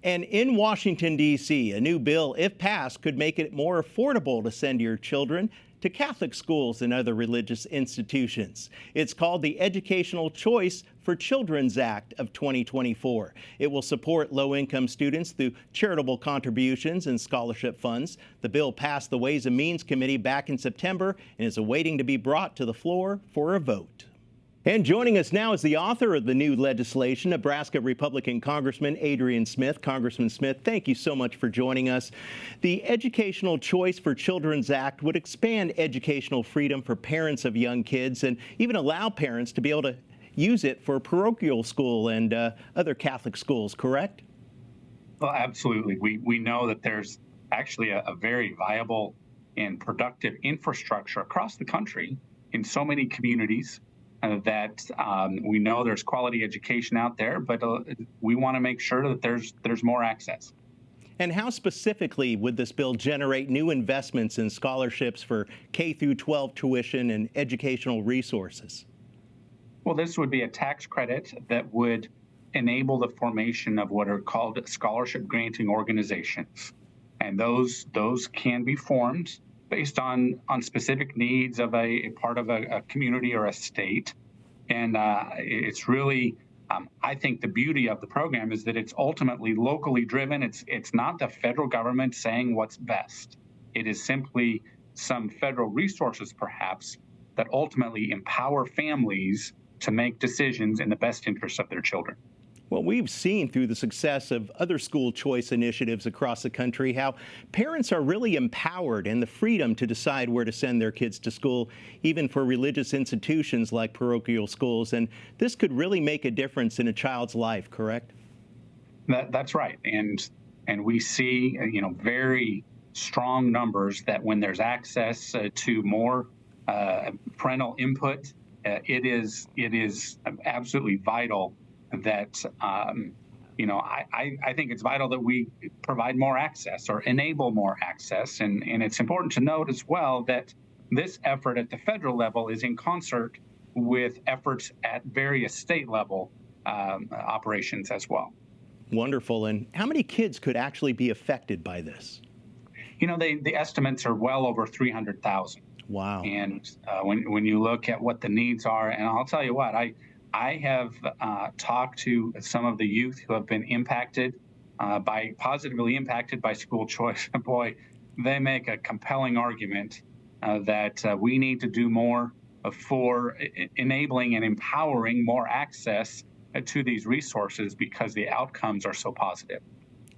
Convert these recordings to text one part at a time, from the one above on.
And in Washington, D.C., a new bill, if passed, could make it more affordable to send your children to Catholic schools and other religious institutions. It's called the Educational Choice for Children's Act of 2024. It will support low-income students through charitable contributions and scholarship funds. The bill passed the Ways and Means Committee back in September and is awaiting to be brought to the floor for a vote. And joining us now is the author of the new legislation, Nebraska Republican Congressman Adrian Smith. Congressman Smith, thank you so much for joining us. The Educational Choice for Children's Act would expand educational freedom for parents of young kids and even allow parents to be able to use it for parochial school and other Catholic schools, correct? Well, absolutely. We know that there's actually a very viable and productive infrastructure across the country in so many communities that we know there's quality education out there, but we want to make sure that there's more access. And how specifically would this bill generate new investments in scholarships for K through 12 tuition and educational resources? Well, this would be a tax credit that would enable the formation of what are called scholarship granting organizations. And those can be formed based on specific needs of a part of a community or a state. And it's really, I think the beauty of the program is that it's ultimately locally driven. It's not the federal government saying what's best. It is simply some federal resources, perhaps, that ultimately empower families to make decisions in the best interest of their children. Well, we've seen through the success of other school choice initiatives across the country how parents are really empowered and the freedom to decide where to send their kids to school, even for religious institutions like parochial schools. And this could really make a difference in a child's life, correct? That's right. And we see, very strong numbers that when there's access to more parental input, it is absolutely vital that, I think it's vital that we provide more access or enable more access. And it's important to note as well that this effort at the federal level is in concert with efforts at various state level operations as well. Wonderful. And how many kids could actually be affected by this? The estimates are well over 300,000. Wow. And when you look at what the needs are, and I'll tell you what, I have talked to some of the youth who have been positively impacted by school choice. Boy, they make a compelling argument that we need to do more for enabling and empowering more access to these resources because the outcomes are so positive.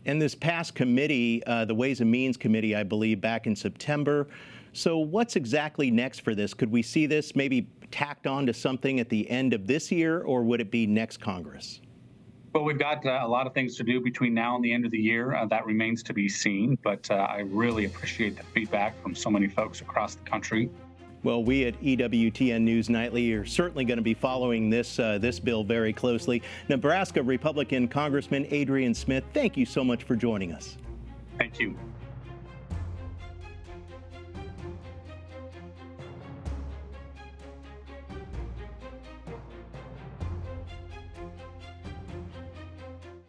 And this past committee, the Ways and Means Committee, I believe, back in September. So what's exactly next for this? Could we see this maybe tacked on to something at the end of this year, or would it be next Congress? Well, we've got a lot of things to do between now and the end of the year. That remains to be seen, but I really appreciate the feedback from so many folks across the country. Well, we at EWTN News Nightly are certainly going to be following this bill very closely. Nebraska Republican Congressman Adrian Smith, thank you so much for joining us. Thank you.